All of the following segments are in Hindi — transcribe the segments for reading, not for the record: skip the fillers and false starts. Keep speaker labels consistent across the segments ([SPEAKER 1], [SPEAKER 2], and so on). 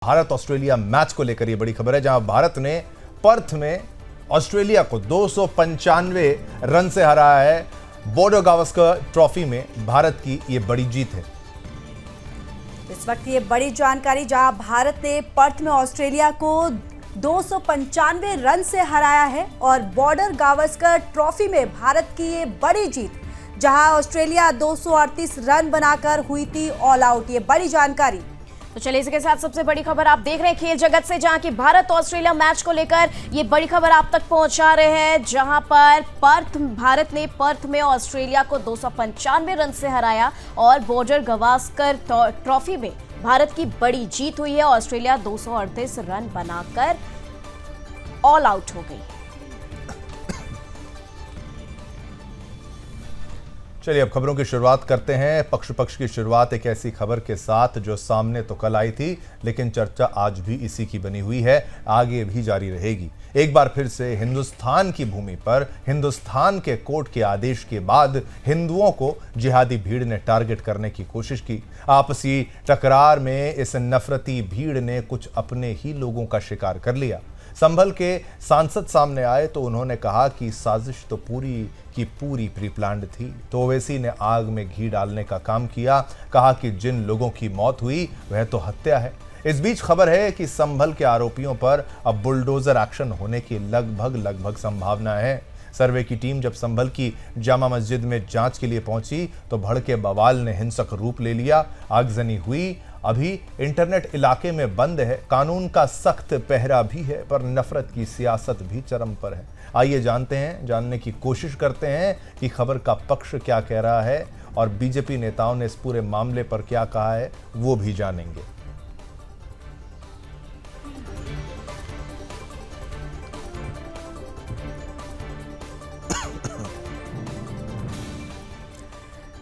[SPEAKER 1] भारत ऑस्ट्रेलिया मैच को लेकर यह बड़ी खबर है, जहां भारत ने पर्थ में ऑस्ट्रेलिया को 295 रन से हराया है। बॉर्डर गावस्कर ट्रॉफी में भारत की यह बड़ी जीत है।
[SPEAKER 2] इस वक्त ये बड़ी जानकारी, जहां भारत ने पर्थ में ऑस्ट्रेलिया को 295 रन से हराया है और बॉर्डर गावस्कर ट्रॉफी में भारत की ये बड़ी जीत, जहां ऑस्ट्रेलिया 238 रन बनाकर हुई थी ऑल आउट। ये बड़ी जानकारी।
[SPEAKER 3] तो चलिए इसके साथ सबसे बड़ी खबर आप देख रहे हैं खेल जगत से, जहां की भारत ऑस्ट्रेलिया मैच को लेकर ये बड़ी खबर आप तक पहुंचा रहे हैं, जहां पर भारत ने पर्थ में ऑस्ट्रेलिया को 295 रन से हराया और बॉर्डर गावस्कर ट्रॉफी में भारत की बड़ी जीत हुई है। ऑस्ट्रेलिया 238 रन बनाकर ऑल आउट हो गई।
[SPEAKER 1] चलिए अब खबरों की शुरुआत करते हैं। पक्ष की शुरुआत एक ऐसी खबर के साथ जो सामने तो कल आई थी, लेकिन चर्चा आज भी इसी की बनी हुई है, आगे भी जारी रहेगी। एक बार फिर से हिंदुस्तान की भूमि पर हिंदुस्तान के कोर्ट के आदेश के बाद हिंदुओं को जिहादी भीड़ ने टारगेट करने की कोशिश की। आपसी टकरार में इस नफरती भीड़ ने कुछ अपने ही लोगों का शिकार कर लिया। संभल के सांसद सामने आए तो उन्होंने कहा कि साजिश तो पूरी की पूरी प्री प्लान्ड थी। तो ओवैसी ने आग में घी डालने का काम किया, कहा कि जिन लोगों की मौत हुई वह तो हत्या है। इस बीच खबर है कि संभल के आरोपियों पर अब बुलडोजर एक्शन होने की लगभग संभावना है। सर्वे की टीम जब संभल की जामा मस्जिद में जांच के लिए पहुंची तो भड़के बवाल ने हिंसक रूप ले लिया। आगजनी हुई। अभी इंटरनेट इलाके में बंद है, कानून का सख्त पहरा भी है, पर नफरत की सियासत भी चरम पर है। आइए जानने की कोशिश करते हैं कि खबर का पक्ष क्या कह रहा है और बीजेपी नेताओं ने इस पूरे मामले पर क्या कहा है, वो भी जानेंगे।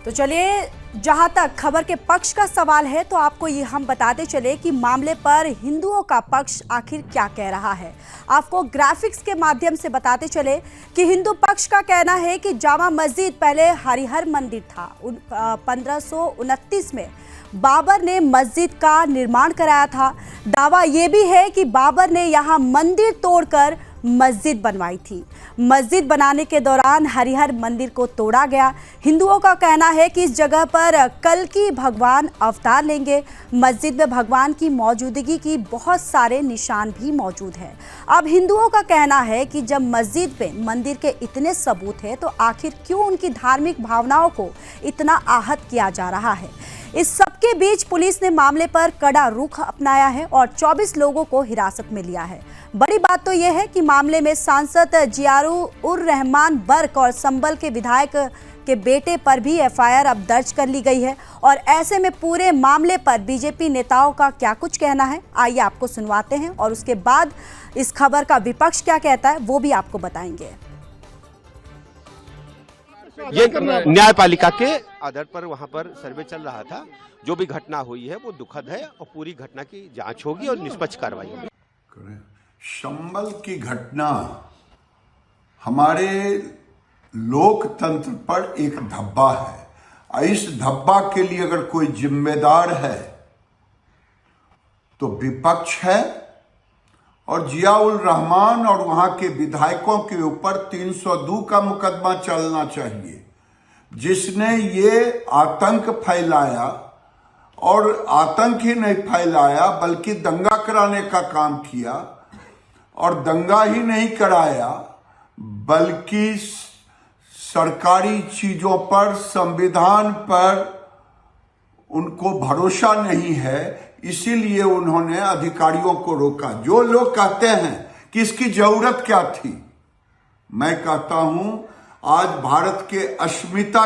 [SPEAKER 2] तो चलिए, जहां तक खबर के पक्ष का सवाल है तो आपको ये हम बताते चले कि मामले पर हिंदुओं का पक्ष आखिर क्या कह रहा है। आपको ग्राफिक्स के माध्यम से बताते चले कि हिंदू पक्ष का कहना है कि जामा मस्जिद पहले हरिहर मंदिर था। 1529 में बाबर ने मस्जिद का निर्माण कराया था। दावा ये भी है कि बाबर ने यहाँ मंदिर तोड़कर मस्जिद बनवाई थी। मस्जिद बनाने के दौरान हरिहर मंदिर को तोड़ा गया। हिंदुओं का कहना है कि इस जगह पर कल्कि भगवान अवतार लेंगे। मस्जिद में भगवान की मौजूदगी की बहुत सारे निशान भी मौजूद हैं। अब हिंदुओं का कहना है कि जब मस्जिद में मंदिर के इतने सबूत हैं तो आखिर क्यों उनकी धार्मिक भावनाओं को इतना आहत किया जा रहा है। इस सबके बीच पुलिस ने मामले पर कड़ा रुख अपनाया है और 24 लोगों को हिरासत में लिया है। बड़ी बात तो यह है कि मामले में सांसद जियाउर रहमान बर्क और संभल के विधायक के बेटे पर भी एफआईआर अब दर्ज कर ली गई है। और ऐसे में पूरे मामले पर बीजेपी नेताओं का क्या कुछ कहना है, आइए आपको सुनवाते हैं और उसके बाद इस खबर का विपक्ष क्या कहता है वो भी आपको बताएंगे।
[SPEAKER 4] ये न्यायपालिका के आधार पर वहां पर सर्वे चल रहा था। जो भी घटना हुई है वो दुखद है और पूरी घटना की जांच होगी और निष्पक्ष कार्रवाई होगी।
[SPEAKER 5] संभल की घटना हमारे लोकतंत्र पर एक धब्बा है। इस धब्बा के लिए अगर कोई जिम्मेदार है तो विपक्ष है और जियाउर रहमान और वहां के विधायकों के ऊपर 302 का मुकदमा चलना चाहिए, जिसने ये आतंक फैलाया। और आतंक ही नहीं फैलाया बल्कि दंगा कराने का काम किया, और दंगा ही नहीं कराया बल्कि सरकारी चीजों पर, संविधान पर उनको भरोसा नहीं है, इसीलिए उन्होंने अधिकारियों को रोका। जो लोग कहते हैं कि इसकी जरूरत क्या थी, मैं कहता हूं आज भारत के अस्मिता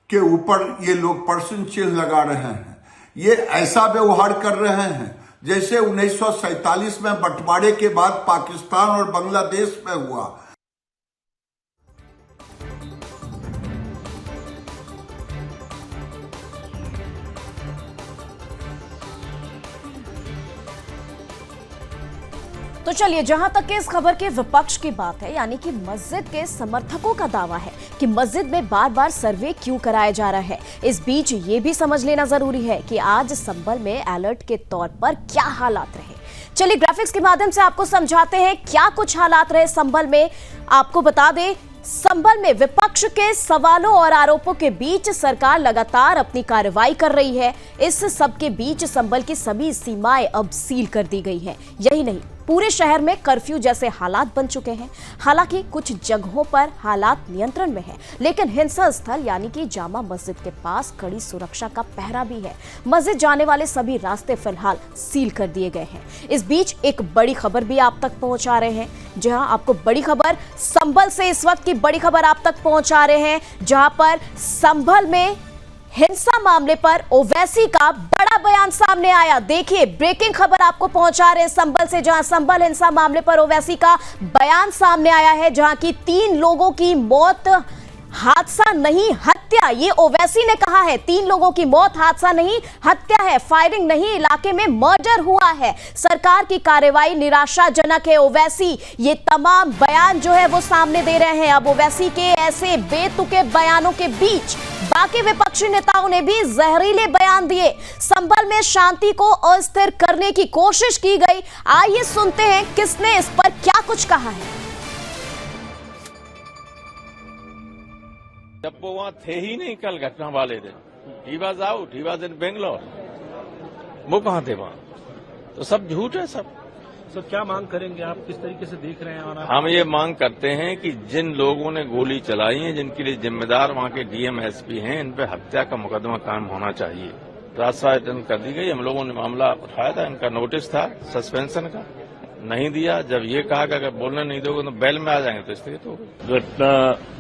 [SPEAKER 5] के ऊपर ये लोग प्रश्न चिन्ह लगा रहे हैं। ये ऐसा व्यवहार कर रहे हैं जैसे 1947 में बंटवारे के बाद पाकिस्तान और बांग्लादेश में हुआ।
[SPEAKER 3] तो चलिए, जहां तक कि इस खबर के विपक्ष की बात है, यानी कि मस्जिद के समर्थकों का दावा है कि मस्जिद में बार बार सर्वे क्यों कराया जा रहा है। इस बीच ये भी समझ लेना जरूरी है कि आज संभल में अलर्ट के तौर पर क्या हालात रहे। चलिए ग्राफिक्स के माध्यम से आपको समझाते हैं क्या कुछ हालात रहे संभल में। आपको बता दें, संभल में विपक्ष के सवालों और आरोपों के बीच सरकार लगातार अपनी कार्रवाई कर रही है। इस सब के बीच संभल की सभी सीमाएं अब सील कर दी गई हैं। यही नहीं, पूरे शहर में कर्फ्यू जैसे हालात बन चुके हैं। हालांकि कुछ जगहों पर हालात नियंत्रण में है, लेकिन हिंसा स्थल यानी कि जामा मस्जिद के पास कड़ी सुरक्षा का पहरा भी है। मस्जिद जाने वाले सभी रास्ते फिलहाल सील कर दिए गए हैं। इस बीच एक बड़ी खबर भी आप तक पहुंचा रहे हैं। जहां आपको बड़ी खबर संभल से इस वक्त की बड़ी खबर आप तक पहुंचा रहे हैं, जहां पर संभल में हिंसा मामले पर ओवैसी का बड़ा बयान सामने आया। देखिए, ब्रेकिंग खबर आपको पहुंचा रहे हैं संभल से, जहां संभल हिंसा मामले पर ओवैसी का बयान सामने आया है, जहां की 3 लोगों की मौत हादसा नहीं हत्या। ये ओवैसी ने कहा है, 3 लोगों की मौत हादसा नहीं हत्या है, फायरिंग नहीं, इलाके में मर्डर हुआ है। सरकार की कार्रवाई निराशाजनक है। ओवैसी ये तमाम बयान जो है वो सामने दे रहे हैं। अब ओवैसी के ऐसे बेतुके बयानों के बीच बाकी विपक्षी नेताओं ने भी जहरीले बयान दिए। संभल में शांति को अस्थिर करने की कोशिश की गई। आइए सुनते हैं किसने इस पर क्या कुछ कहा है।
[SPEAKER 6] जब वो वहां थे ही नहीं कल घटना वाले दिन, he was out, he was in Bangalore, वो कहां थे वहां? तो सब झूठ है सब।
[SPEAKER 7] सर क्या मांग करेंगे आप, किस तरीके से देख रहे हैं? और
[SPEAKER 6] हम ये मांग करते हैं कि जिन लोगों ने गोली चलाई है, जिनके लिए जिम्मेदार वहां के डीएम एसपी हैं, इन पे हत्या का मुकदमा कायम होना चाहिए। राजसायन कर दी गई। हम लोगों ने मामला उठाया था, इनका नोटिस था सस्पेंशन का, नहीं दिया। जब ये कहा कि अगर बोलने नहीं दोगे तो बैल में आ जाएंगे, तो इसलिए तो
[SPEAKER 8] घटना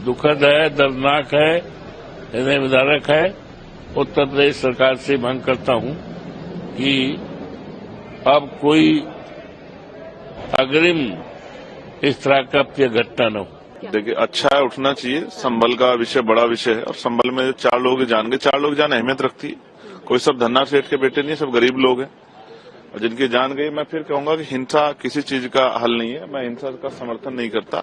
[SPEAKER 8] दुखद है, दर्दनाक है, हृदय विदारक है। उत्तर प्रदेश सरकार से मांग करता हूं कि अब कोई अग्रिम इस तरह का घटना न हो।
[SPEAKER 9] देखिए, अच्छा है, उठना चाहिए। संभल का विषय बड़ा विषय है और संभल में जो 4 लोग जान गए, 4 लोग जान अहमियत रखती है। कोई सब धन्ना सेठ के बेटे नहीं, सब गरीब लोग हैं और जिनकी जान गई। मैं फिर कहूंगा कि हिंसा किसी चीज का हल नहीं है। मैं हिंसा का समर्थन नहीं करता,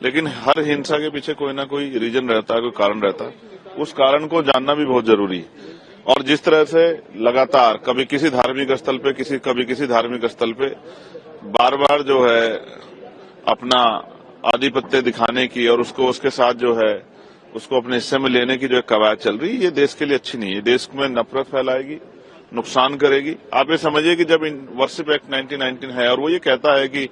[SPEAKER 9] लेकिन हर हिंसा के पीछे कोई ना कोई रीजन रहता है, कोई कारण रहता है। उस कारण को जानना भी बहुत जरूरी है। और जिस तरह से लगातार कभी किसी धार्मिक स्थल पे, कभी किसी धार्मिक स्थल पे बार बार जो है अपना आधिपत्य दिखाने की और उसके साथ जो है उसको अपने हिस्से में लेने की जो एक कवायद चल रही है, ये देश के लिए अच्छी नहीं है। देश में नफरत फैलाएगी, नुकसान करेगी। आप ये समझिए कि जब वर्शिप एक्ट 1919 है और वो ये कहता है कि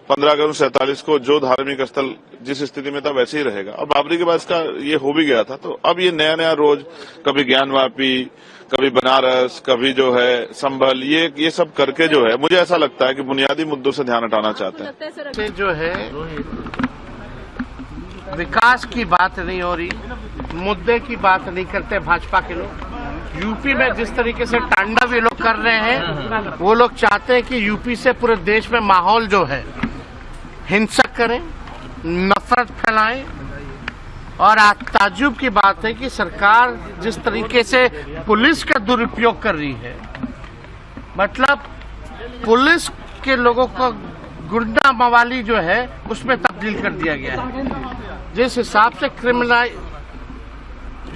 [SPEAKER 9] 15 अगस्त 47 को जो धार्मिक स्थल जिस स्थिति में था वैसे ही रहेगा, और बाबरी के बाद इसका ये हो भी गया था। तो अब ये नया रोज कभी ज्ञानवापी, कभी बनारस, कभी जो है संभल, ये सब करके जो है, मुझे ऐसा लगता है कि बुनियादी मुद्दों से ध्यान हटाना चाहते हैं।
[SPEAKER 10] जो है विकास की बात नहीं हो रही, मुद्दे की बात नहीं करते भाजपा के लोग। यूपी में जिस तरीके से तांडव ये लोग कर रहे हैं, वो लोग चाहते हैं कि यूपी से पूरे देश में माहौल जो है हिंसक करें, नफरत फैलाएं। और आज ताज्जुब की बात है कि सरकार जिस तरीके से पुलिस का दुरुपयोग कर रही है, मतलब पुलिस के लोगों को गुंडा मवाली जो है उसमें तब्दील कर दिया गया है। जिस हिसाब से क्रिमिनल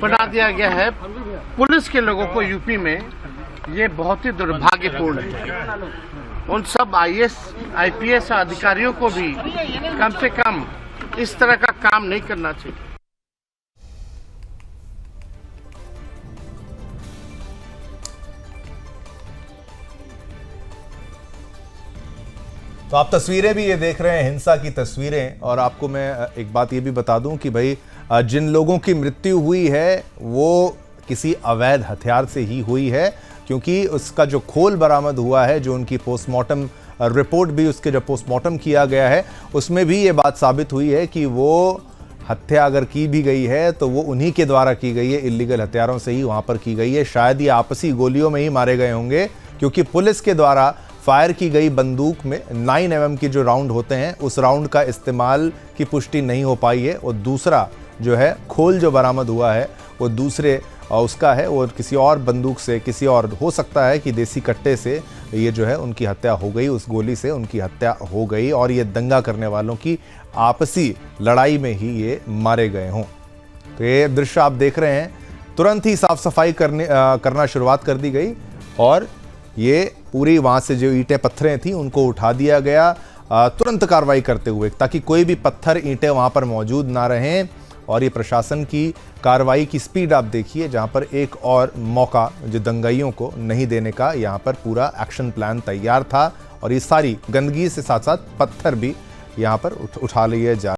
[SPEAKER 10] बना दिया गया है पुलिस के लोगों को यूपी में, ये बहुत ही दुर्भाग्यपूर्ण है। उन सब आईएएस आईपीएस अधिकारियों को भी कम से कम इस तरह का काम नहीं करना चाहिए।
[SPEAKER 1] तो आप तस्वीरें भी ये देख रहे हैं, हिंसा की तस्वीरें। और आपको मैं एक बात ये भी बता दूं कि भाई जिन लोगों की मृत्यु हुई है वो किसी अवैध हथियार से ही हुई है, क्योंकि उसका जो खोल बरामद हुआ है, जो उनकी पोस्टमार्टम रिपोर्ट भी उसके जब पोस्टमार्टम किया गया है उसमें भी ये बात साबित हुई है कि वो हत्या अगर की भी गई है तो वो उन्हीं के द्वारा की गई है, इल्लीगल हथियारों से ही वहाँ पर की गई है। शायद ये आपसी गोलियों में ही मारे गए होंगे, क्योंकि पुलिस के द्वारा फायर की गई बंदूक में 9 mm के जो राउंड होते हैं उस राउंड का इस्तेमाल की पुष्टि नहीं हो पाई है। और दूसरा जो है खोल जो बरामद हुआ है वो दूसरे उसका है, वो किसी और बंदूक से, किसी और हो सकता है कि देसी कट्टे से ये जो है उनकी हत्या हो गई, उस गोली से उनकी हत्या हो गई और ये दंगा करने वालों की आपसी लड़ाई में ही ये मारे गए हों। तो ये दृश्य आप देख रहे हैं, तुरंत ही साफ सफाई करना शुरुआत कर दी गई और ये पूरी वहाँ से जो ईंटें पत्थरें थी उनको उठा दिया गया तुरंत कार्रवाई करते हुए, ताकि कोई भी पत्थर ईंटें वहाँ पर मौजूद ना रहें। और ये प्रशासन की कार्रवाई की स्पीड आप देखिए, जहाँ पर एक और मौका जो दंगाइयों को नहीं देने का यहाँ पर पूरा एक्शन प्लान तैयार था और ये सारी गंदगी से साथ साथ पत्थर भी यहाँ पर उठा लिए जा